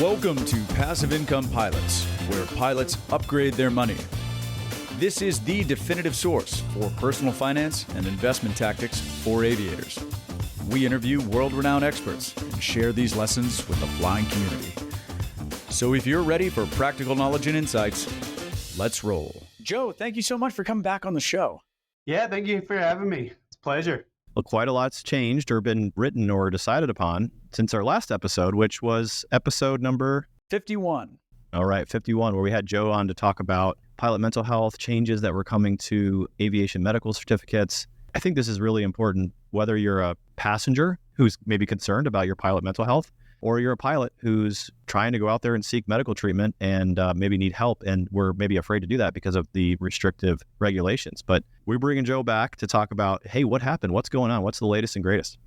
Welcome to Passive Income Pilots, where pilots upgrade their money. This is the definitive source for personal finance and investment tactics for aviators. We interview world-renowned experts and share these lessons with the flying community. So if you're ready for practical knowledge and insights, let's roll. Joe, thank you so much for coming back on the show. Yeah, thank you for having me. It's a pleasure. Well, quite a lot's changed or been written or decided upon since our last episode, which was episode number 51. All right, 51, where we had Joe on to talk about pilot mental health, changes that were coming to aviation medical certificates. I think this is really important, whether you're a passenger who's maybe concerned about your pilot mental health, or you're a pilot who's trying to go out there and seek medical treatment and maybe need help, and we're maybe afraid to do that because of the restrictive regulations. But we're bringing Joe back to talk about, hey, what happened? What's going on? What's the latest and greatest?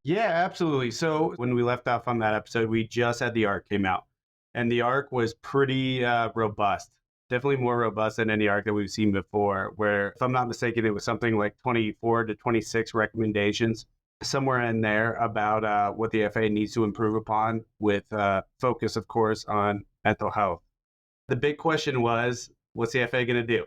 Yeah, absolutely. So when we left off on that episode, we just had the ARC came out, and the ARC was pretty robust. Definitely more robust than any ARC that we've seen before, where, if I'm not mistaken, it was something like 24 to 26 recommendations, somewhere in there, about what the FAA needs to improve upon, with focus, of course, on mental health. The big question was, what's the FAA going to do,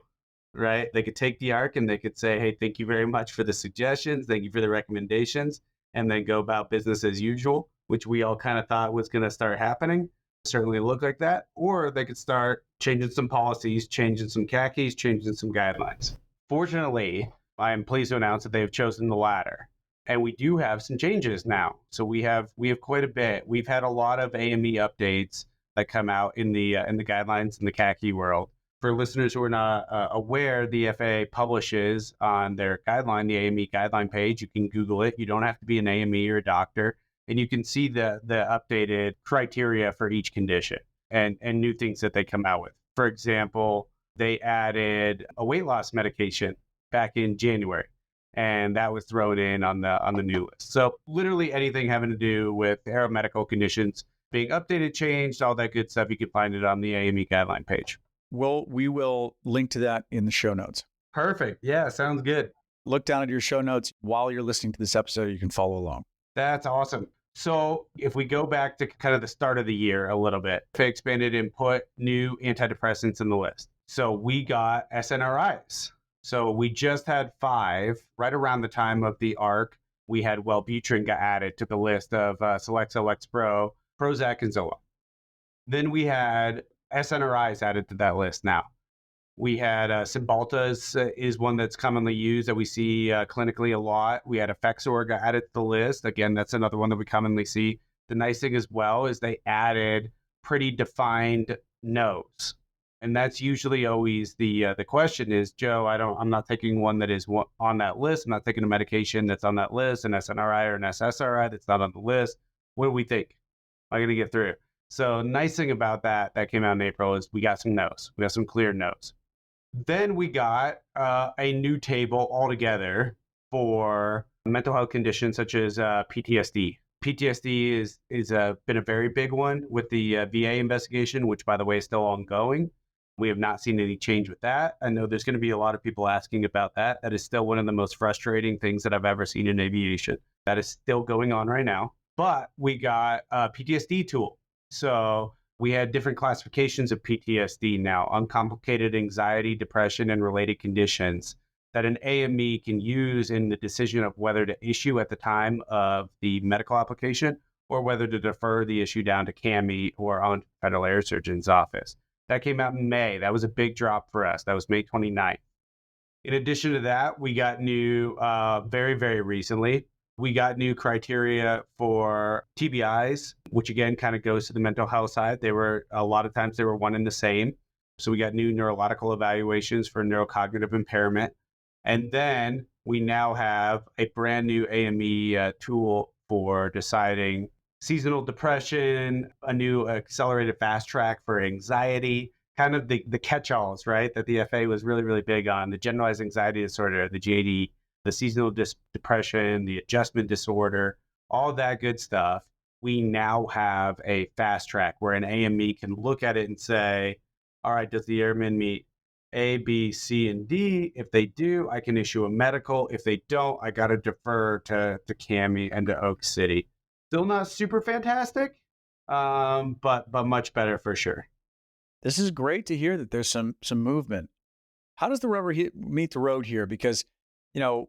right? They could take the ARC and they could say, hey, thank you very much for the suggestions, thank you for the recommendations, and then go about business as usual, which we all kind of thought was going to start happening. Certainly look like that. Or they could start changing some policies, changing some khakis, changing some guidelines. Fortunately, I am pleased to announce that they have chosen the latter. And we do have some changes now. So we have quite a bit. We've had a lot of AME updates that come out in the guidelines in the khaki world. For listeners who are not aware, the FAA publishes on their guideline, the AME guideline page. You can Google it. You don't have to be an AME or a doctor. And you can see the updated criteria for each condition and new things that they come out with. For example, they added a weight loss medication back in January, and that was thrown in on the new list. So literally anything having to do with aeromedical conditions being updated, changed, all that good stuff, you can find it on the AME guideline page. Well, we will link to that in the show notes. Perfect. Yeah, sounds good. Look down at your show notes while you're listening to this episode. You can follow along. That's awesome. So if we go back to kind of the start of the year a little bit, they expanded and put new antidepressants in the list. So we got SNRIs. So we just had 5 right around the time of the ARC. We had Wellbutrin got added to the list of Celexa, Lexapro, Prozac, and Zoloft. Then we had SNRIs added to that list now. We had Cymbalta is one that's commonly used that we see clinically a lot. We had Effexor got added to the list. Again, that's another one that we commonly see. The nice thing as well is they added pretty defined no's. And that's usually always the question is, Joe, I'm not taking one that is on that list. I'm not taking a medication that's on that list, an SNRI or an SSRI that's not on the list. What do we think? Am I going to get through? So nice thing about that came out in April is we got some no's. We got some clear no's. Then we got a new table altogether for mental health conditions such as PTSD. PTSD is been a very big one with the VA investigation, which, by the way, is still ongoing. We have not seen any change with that. I know there's going to be a lot of people asking about that. That is still one of the most frustrating things that I've ever seen in aviation. That is still going on right now. But we got a PTSD tool. So we had different classifications of PTSD now, uncomplicated anxiety, depression, and related conditions that an AME can use in the decision of whether to issue at the time of the medical application or whether to defer the issue down to CAMI or on Federal Air Surgeon's office. That came out in May. That was a big drop for us. That was May 29th. In addition to that, we got new, very, very recently, we got new criteria for TBIs, which again kind of goes to the mental health side. A lot of times they were one and the same. So we got new neurological evaluations for neurocognitive impairment. And then we now have a brand new AME tool for deciding seasonal depression, a new accelerated fast track for anxiety, kind of the catch-alls, right, that the FAA was really, really big on, the generalized anxiety disorder, the GAD, the seasonal depression, the adjustment disorder, all that good stuff. We now have a fast track where an AME can look at it and say, all right, does the airman meet A, B, C, and D? If they do, I can issue a medical. If they don't, I got to defer to CAMI and to Oak City. Still not super fantastic, but much better for sure. This is great to hear that there's some movement. How does the rubber meet the road here? Because,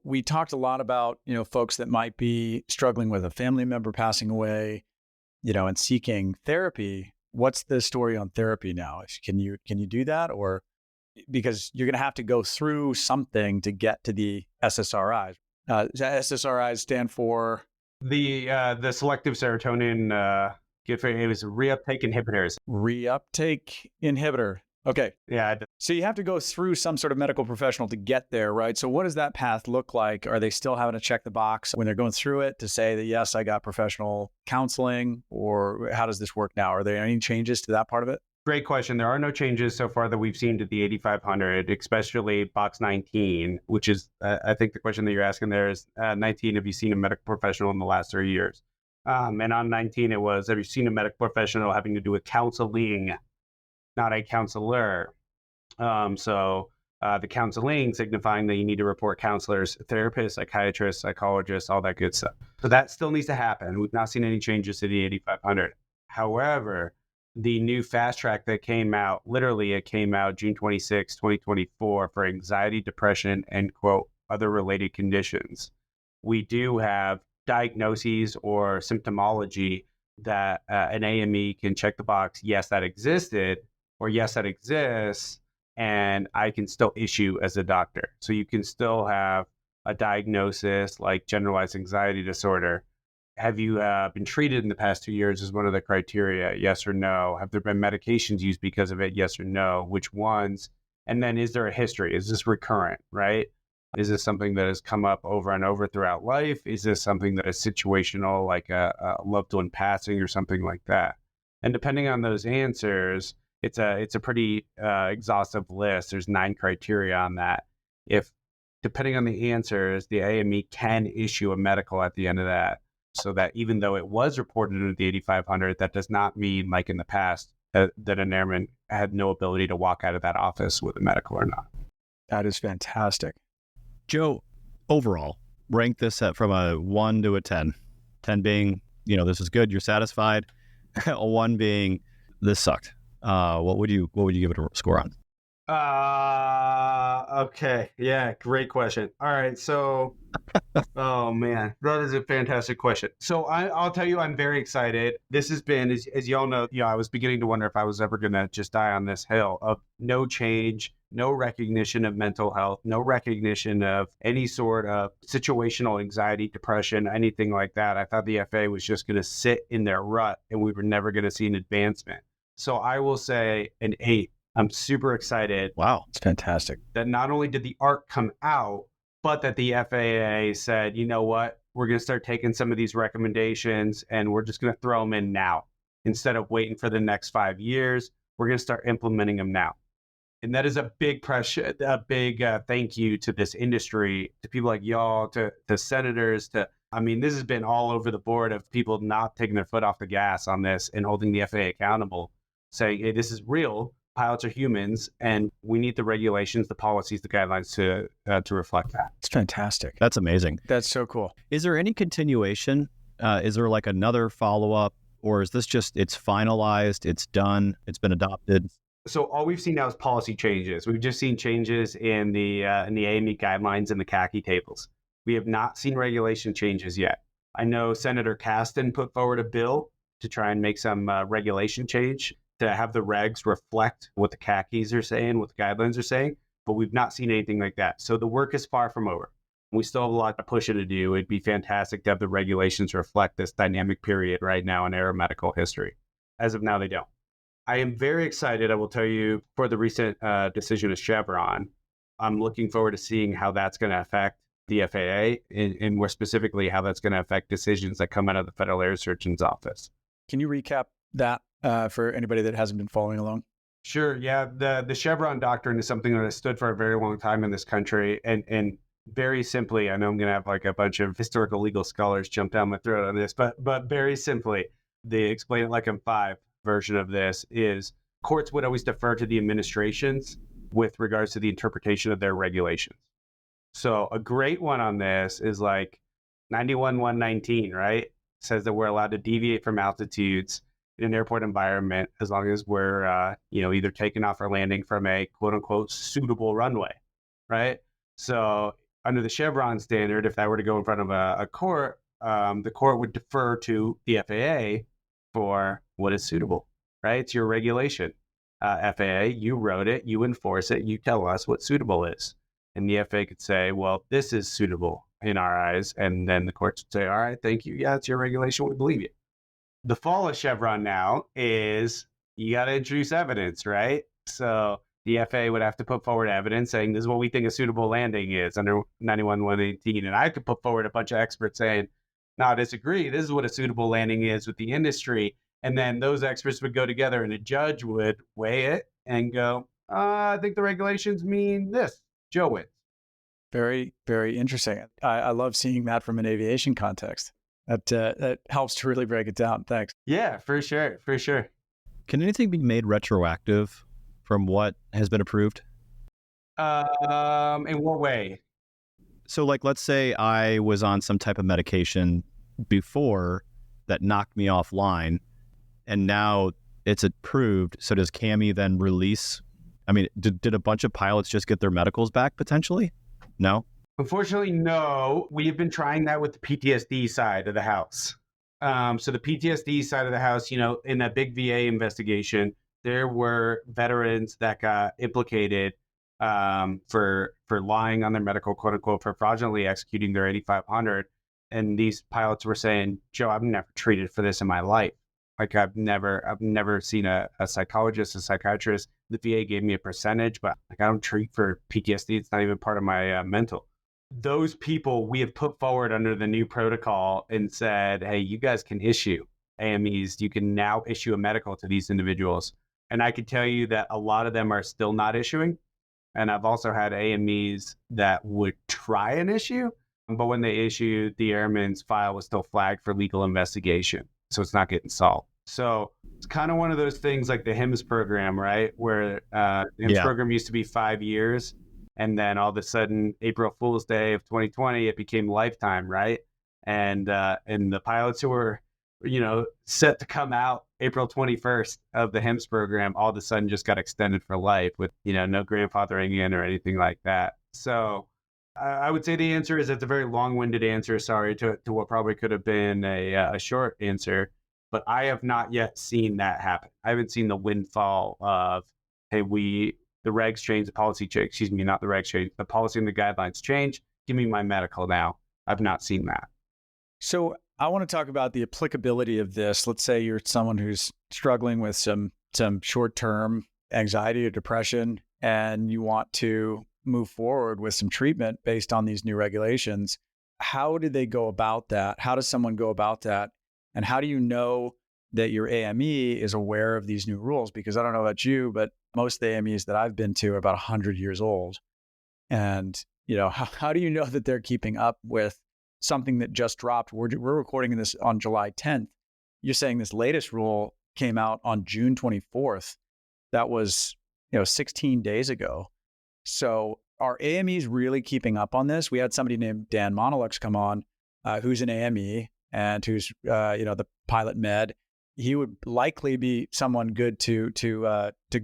we talked a lot about, folks that might be struggling with a family member passing away, and seeking therapy. What's the story on therapy now? Can you do that? Or because you're going to have to go through something to get to the SSRIs. SSRIs stand for the selective serotonin. It was reuptake inhibitors. Reuptake inhibitor. Okay. Yeah. So you have to go through some sort of medical professional to get there, right? So what does that path look like? Are they still having to check the box when they're going through it to say that, yes, I got professional counseling? Or how does this work now? Are there any changes to that part of it? Great question. There are no changes so far that we've seen to the 8500, especially box 19, which is, I think the question that you're asking there is 19, have you seen a medical professional in the last 3 years? And on 19, it was, have you seen a medical professional having to do with counseling, not a counselor? So the counseling signifying that you need to report counselors, therapists, psychiatrists, psychologists, all that good stuff. So that still needs to happen. We've not seen any changes to the 8500. However, the new fast track that came out, literally it came out June 26, 2024 for anxiety, depression, and quote, other related conditions. We do have diagnoses or symptomology that an AME can check the box, yes, that existed, or yes, that exists, and I can still issue as a doctor. So you can still have a diagnosis like generalized anxiety disorder. Have you been treated in the past 2 years is one of the criteria, yes or no? Have there been medications used because of it, yes or no? Which ones? And then is there a history? Is this recurrent, right? Is this something that has come up over and over throughout life? Is this something that is situational, like a loved one passing or something like that? And depending on those answers, it's a pretty exhaustive list. There's 9 criteria on that. If depending on the answers, the AME can issue a medical at the end of that. So that even though it was reported into the 8500, that does not mean, like in the past, that an airman had no ability to walk out of that office with a medical or not. That is fantastic. Joe, overall, rank this from a 1 to a 10. 10 being, this is good, you're satisfied. A 1 being, this sucked. What would you give it a score on? Okay. Yeah, great question. All right. So, oh man, that is a fantastic question. So I'll tell you, I'm very excited. This has been, as y'all know, I was beginning to wonder if I was ever going to just die on this hill of no change, no recognition of mental health, no recognition of any sort of situational anxiety, depression, anything like that. I thought the FAA was just going to sit in their rut and we were never going to see an advancement. So I will say an 8. I'm super excited. Wow, it's fantastic. That not only did the ARC come out, but that the FAA said, you know what, we're going to start taking some of these recommendations and we're just going to throw them in now. Instead of waiting for the next 5 years, we're going to start implementing them now. And that is a big pressure, a big thank you to this industry, to people like y'all, to senators, this has been all over the board of people not taking their foot off the gas on this and holding the FAA accountable, saying, hey, this is real. Pilots are humans, and we need the regulations, the policies, the guidelines to reflect that. It's fantastic. That's amazing. That's so cool. Is there any continuation? Is there like another follow-up, or is this just, it's finalized, it's done, it's been adopted? So all we've seen now is policy changes. We've just seen changes in the AME guidelines and the CACI tables. We have not seen regulation changes yet. I know Senator Caston put forward a bill to try and make some regulation change to have the regs reflect what the CACIs are saying, what the guidelines are saying, but we've not seen anything like that. So the work is far from over. We still have a lot to push it to do. It'd be fantastic to have the regulations reflect this dynamic period right now in aeromedical history. As of now, they don't. I am very excited, I will tell you, for the recent decision of Chevron. I'm looking forward to seeing how that's going to affect the FAA and more specifically how that's going to affect decisions that come out of the Federal Air Surgeon's Office. Can you recap that for anybody that hasn't been following along? Sure. Yeah. The Chevron doctrine is something that has stood for a very long time in this country. And very simply, I know I'm going to have like a bunch of historical legal scholars jump down my throat on this, but very simply, the explain it like I'm 5 version of this is courts would always defer to the administrations with regards to the interpretation of their regulations. So a great one on this is like 91-119, right? Says that we're allowed to deviate from altitudes in an airport environment as long as we're, either taking off or landing from a quote unquote suitable runway, right? So under the Chevron standard, if that were to go in front of a court, the court would defer to the FAA for what is suitable, right? It's your regulation. FAA, you wrote it, you enforce it, you tell us what suitable is. And the FAA could say, well, this is suitable in our eyes. And then the courts would say, all right, thank you. Yeah, it's your regulation. We believe you. The fall of Chevron now is you got to introduce evidence, right? So the FAA would have to put forward evidence saying this is what we think a suitable landing is under 91-118. And I could put forward a bunch of experts saying, no, I disagree. This is what a suitable landing is with the industry. And then those experts would go together and a judge would weigh it and go, I think the regulations mean this. Joe wins. Very, very interesting. I love seeing that from an aviation context. That helps to really break it down. Thanks. Yeah, for sure. For sure. Can anything be made retroactive from what has been approved? In what way? So like, let's say I was on some type of medication before that knocked me offline and now it's approved. So does CAMI then release? I mean, did a bunch of pilots just get their medicals back potentially? No? Unfortunately, no. We have been trying that with the PTSD side of the house. So the PTSD side of the house, in that big VA investigation, there were veterans that got implicated for lying on their medical, quote unquote, for fraudulently executing their 8500. And these pilots were saying, Joe, I've never treated for this in my life. Like I've never seen a psychologist, a psychiatrist. The VA gave me a percentage, but like I don't treat for PTSD. It's not even part of my mental. Those people we have put forward under the new protocol and said, hey, you guys can issue AMEs. You can now issue a medical to these individuals. And I can tell you that a lot of them are still not issuing. And I've also had AMEs that would try an issue, but when they issued, the airman's file was still flagged for legal investigation. So it's not getting solved. So it's kind of one of those things like the HIMSS program, right? Where the HIMSS program used to be 5 years. And then all of a sudden, April Fool's Day of 2020, it became lifetime, right? And the pilots who were, set to come out April 21st of the HIMSS program, all of a sudden just got extended for life with, no grandfathering in or anything like that. So I would say the answer is it's a very long-winded answer, sorry, to what probably could have been a short answer. But I have not yet seen that happen. I haven't seen the windfall of, hey, the regs change, the policy change, excuse me, not the regs change, the policy and the guidelines change. Give me my medical now. I've not seen that. So I want to talk about the applicability of this. Let's say you're someone who's struggling with some short-term anxiety or depression, and you want to move forward with some treatment based on these new regulations. How do they go about that? How does someone go about that? And how do you know that your AME is aware of these new rules? Because I don't know about you, but most of the AMEs that I've been to are about 100 years old. And, how do you know that they're keeping up with something that just dropped? We're recording this on July 10th. You're saying this latest rule came out on June 24th. That was, 16 days ago. So are AMEs really keeping up on this? We had somebody named Dan Monolux come on, who's an AME and who's, the pilot med. He would likely be someone good to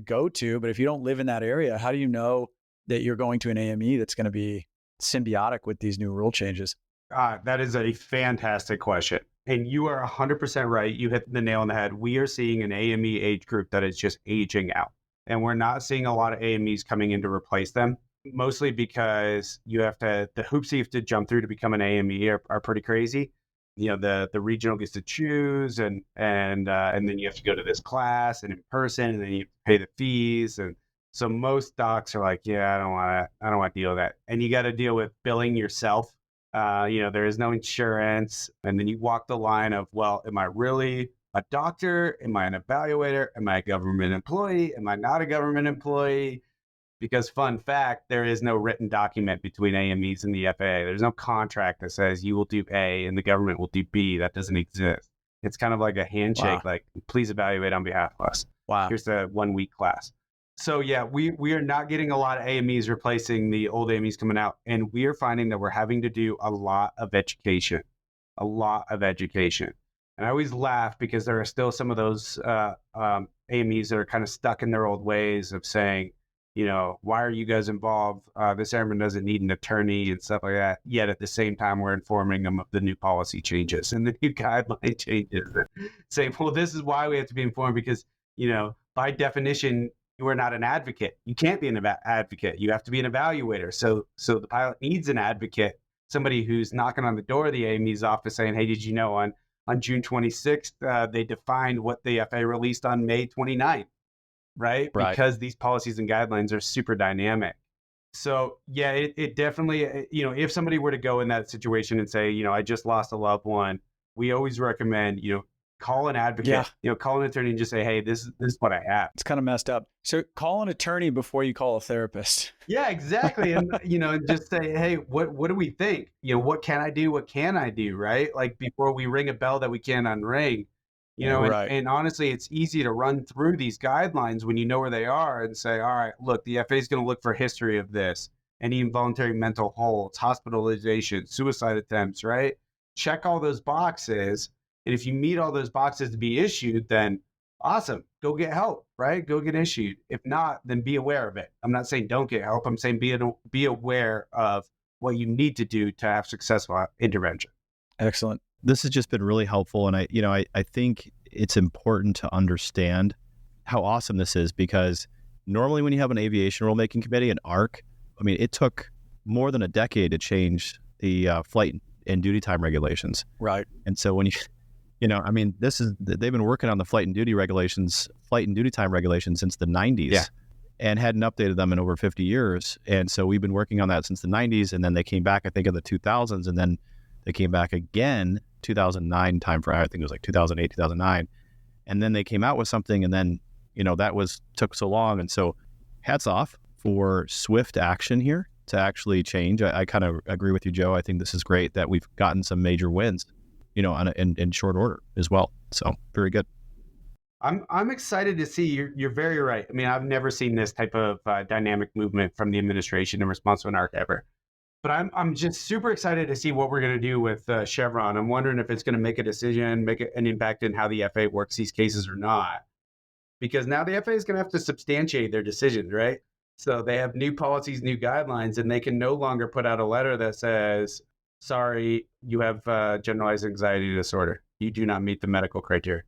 go to. But if you don't live in that area, how do you know that you're going to an AME that's going to be symbiotic with these new rule changes? That is a fantastic question. And you are 100% right. You hit the nail on the head. We are seeing an AME age group that is just aging out. And we're not seeing a lot of AMEs coming in to replace them, mostly because the hoops you have to jump through to become an AME are pretty crazy. The regional gets to choose and then you have to go to this class and in person, and then you pay the fees. And so most docs are like, yeah, I don't want to deal with that. And you got to deal with billing yourself. There is no insurance. And then you walk the line of, well, am I really a doctor? Am I an evaluator? Am I a government employee? Am I not a government employee? Because fun fact, there is no written document between AMEs and the FAA. There's no contract that says you will do A and the government will do B. That doesn't exist. It's kind of like a handshake, like, please evaluate on behalf of us. Wow. Here's the 1 week class. So yeah, we are not getting a lot of AMEs replacing the old AMEs coming out. And we are finding that we're having to do a lot of education. And I always laugh because there are still some of those AMEs that are kind of stuck in their old ways of saying, why are you guys involved? This airman doesn't need an attorney and stuff like that. Yet at the same time, we're informing them of the new policy changes and the new guideline changes. And saying, well, this is why we have to be informed because, by definition, you are not an advocate. You can't be an advocate. You have to be an evaluator. So the pilot needs an advocate, somebody who's knocking on the door of the AME's office saying, hey, did you know on June 26th, they defined what the FAA released on May 29th. Right? Because these policies and guidelines are super dynamic. So yeah, it definitely, if somebody were to go in that situation and say, I just lost a loved one, we always recommend, call an advocate, call an attorney and just say, hey, this is what I have. It's kind of messed up. So call an attorney before you call a therapist. Yeah, exactly. And, just say, hey, what do we think? What can I do? What can I do? Right? Like before we ring a bell that we can't unring. And honestly, it's easy to run through these guidelines when you know where they are and say, all right, look, the FAA is going to look for history of this, any involuntary mental holds, hospitalization, suicide attempts, right? Check all those boxes. And if you meet all those boxes to be issued, then awesome, go get help, right? Go get issued. If not, then be aware of it. I'm not saying don't get help. I'm saying be aware of what you need to do to have successful intervention. Excellent. This has just been really helpful. And I think it's important to understand how awesome this is because normally when you have an aviation rulemaking committee, an ARC, it took more than a decade to change the flight and duty time regulations. Right. And so when they've been working on the flight and duty time regulations since the 90s and hadn't updated them in over 50 years. And so we've been working on that since the 90s. And then they came back, I think, in the 2000s. And then they came back again, 2009 timeframe. I think it was like 2008, 2009. And then they came out with something and then, took so long. And so hats off for swift action here to actually change. I kind of agree with you, Joe. I think this is great that we've gotten some major wins, in short order as well. So very good. I'm excited to see. You're very right. I've never seen this type of dynamic movement from the administration in response to an ARC ever. But I'm just super excited to see what we're going to do with Chevron. I'm wondering if it's going to make a decision, make an impact in how the FAA works these cases or not. Because now the FAA is going to have to substantiate their decisions, right? So they have new policies, new guidelines, and they can no longer put out a letter that says, sorry, you have generalized anxiety disorder. You do not meet the medical criteria.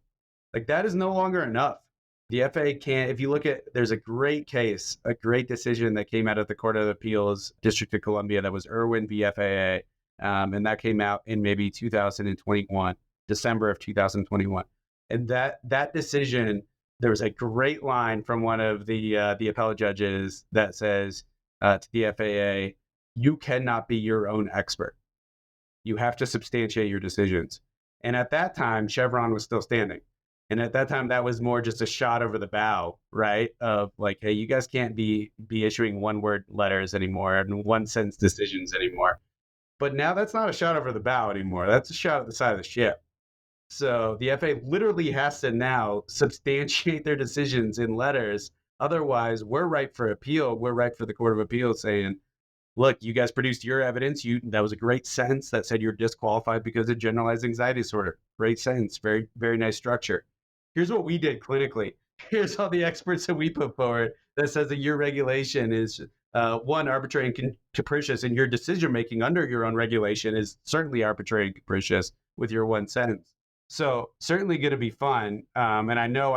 Like that is no longer enough. The FAA can't, if you look at, there's a great case, a great decision that came out of the Court of Appeals, District of Columbia, that was Irwin v. FAA. And that came out in maybe 2021, December of 2021. And that decision, there was a great line from one of the appellate judges that says to the FAA, you cannot be your own expert. You have to substantiate your decisions. And at that time, Chevron was still standing. And at that time, that was more just a shot over the bow, right? Of like, hey, you guys can't be issuing one-word letters anymore and one-sentence decisions anymore. But now that's not a shot over the bow anymore. That's a shot at the side of the ship. So the FAA literally has to now substantiate their decisions in letters. Otherwise, we're ripe for appeal. We're ripe for the Court of Appeals saying, look, you guys produced your evidence. That was a great sentence that said you're disqualified because of generalized anxiety disorder. Great sentence. Very, very nice structure. Here's what we did clinically. Here's all the experts that we put forward that says that your regulation is one, arbitrary and capricious, and your decision-making under your own regulation is certainly arbitrary and capricious with your one sentence. So certainly going to be fun. And I know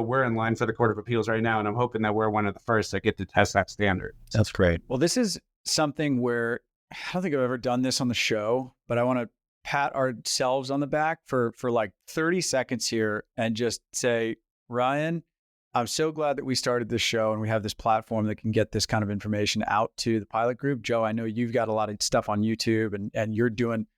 we're in line for the Court of Appeals right now, and I'm hoping that we're one of the first that get to test that standard. That's great. Well, this is something where I don't think I've ever done this on the show, but I want to pat ourselves on the back for like 30 seconds here and just say, Ryan, I'm so glad that we started this show and we have this platform that can get this kind of information out to the pilot group. Joe, I know you've got a lot of stuff on YouTube and you're doing,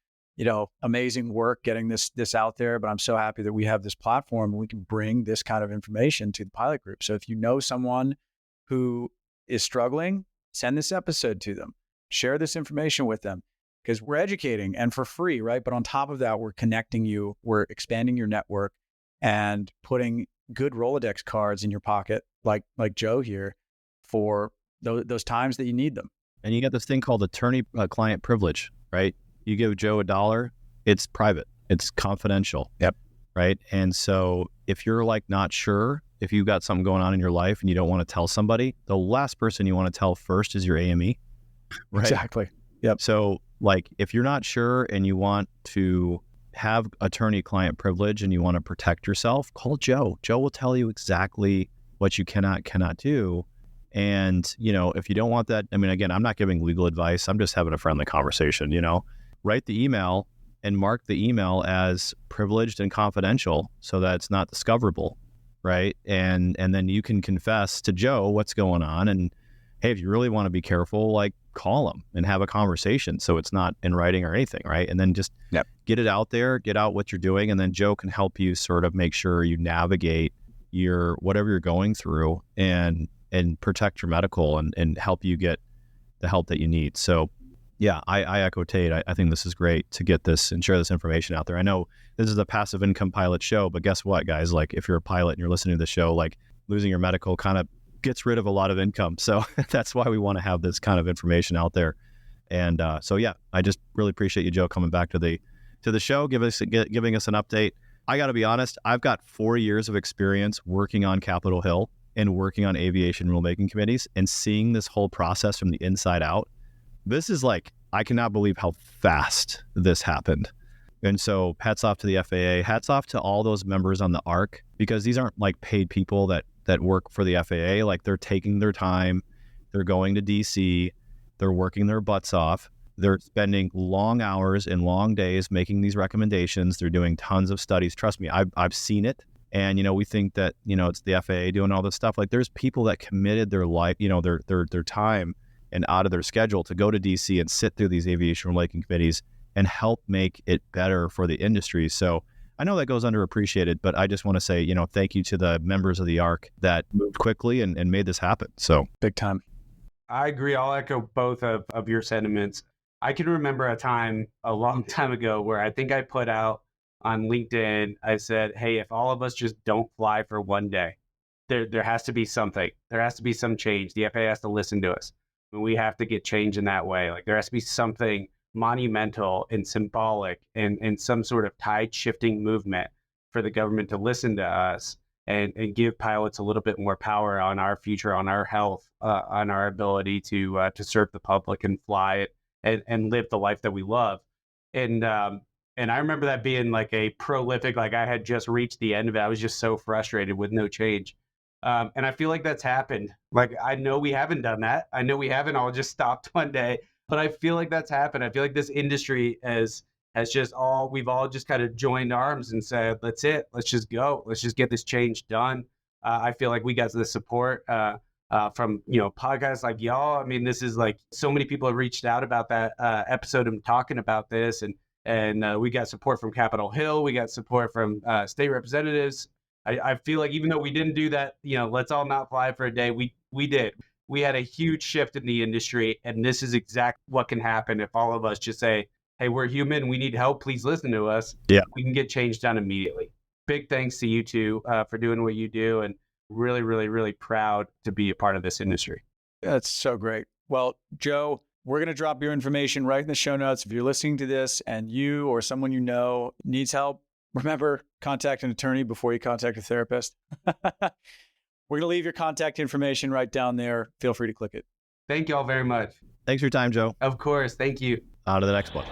amazing work getting this out there, but I'm so happy that we have this platform and we can bring this kind of information to the pilot group. So if you know someone who is struggling, send this episode to them, share this information with them. Because we're educating and for free, right? But on top of that, we're connecting you, we're expanding your network and putting good Rolodex cards in your pocket, like Joe here, for those times that you need them. And you got this thing called attorney-client privilege, right? You give Joe $1, it's private. It's confidential. Yep. Right. And so if you're like not sure, if you've got something going on in your life and you don't want to tell somebody, the last person you want to tell first is your AME. Right. Exactly. Yep. So like if you're not sure and you want to have attorney-client privilege and you want to protect yourself, call Joe. Joe will tell you exactly what you cannot do. And, you know, if you don't want that, I mean, again, I'm not giving legal advice. I'm just having a friendly conversation, you know. Write the email and mark the email as privileged and confidential so that it's not discoverable, right? And then you can confess to Joe what's going on. And hey, if you really want to be careful, like call him and have a conversation so it's not in writing or anything, right? And then just get it out there, get out what you're doing, and then Joe can help you sort of make sure you navigate your whatever you're going through and protect your medical and help you get the help that you need. So yeah, I echo Tate. I think this is great to get this and share this information out there. I know this is a passive income pilot show, but guess what, guys? Like if you're a pilot and you're listening to the show, like losing your medical kind of gets rid of a lot of income. So that's why we want to have this kind of information out there. And so yeah, I just really appreciate you, Joe, coming back to the show, giving us an update. I got to be honest, I've got 4 years of experience working on Capitol Hill and working on aviation rulemaking committees and seeing this whole process from the inside out. This is like, I cannot believe how fast this happened. And so hats off to the FAA, hats off to all those members on the ARC, because these aren't like paid people that work for the FAA. Like they're taking their time, they're going to DC, they're working their butts off. They're spending long hours and long days making these recommendations. They're doing tons of studies. Trust me, I've seen it. And, you know, we think that, you know, it's the FAA doing all this stuff. Like there's people that committed their life, you know, their time and out of their schedule to go to DC and sit through these aviation rulemaking committees and help make it better for the industry. So I know that goes underappreciated, but I just want to say, you know, thank you to the members of the ARC that moved quickly and made this happen. So big time. I agree. I'll echo both of your sentiments. I can remember a time a long time ago where I think I put out on LinkedIn, I said, hey, if all of us just don't fly for one day, there has to be something. There has to be some change. The FAA has to listen to us. And we have to get change in that way. Like there has to be something monumental and symbolic and some sort of tide shifting movement for the government to listen to us and give pilots a little bit more power on our future, on our health, on our ability to serve the public and fly it and live the life that we love. And I remember that being like a prolific, like I had just reached the end of it. I was just so frustrated with no change. And I feel like that's happened. Like, I know we haven't done that. I know we haven't all just stopped one day, but I feel like that's happened. I feel like this industry we've all just kind of joined arms and said, that's it. Let's just go. Let's just get this change done. I feel like we got the support from, you know, podcasts like y'all. I mean, this is like so many people have reached out about that episode and talking about this. And we got support from Capitol Hill. We got support from state representatives. I feel like even though we didn't do that, you know, let's all not fly for a day, we did. We had a huge shift in the industry, and this is exactly what can happen if all of us just say, hey, we're human, we need help, please listen to us. Yeah, we can get change done immediately. Big thanks to you two for doing what you do, and really, really, really proud to be a part of this industry. That's so great. Well, Joe, we're going to drop your information right in the show notes. If you're listening to this and you or someone you know needs help, remember, contact an attorney before you contact a therapist. We're going to leave your contact information right down there. Feel free to click it. Thank you all very much. Thanks for your time, Joe. Of course. Thank you. On to the next one.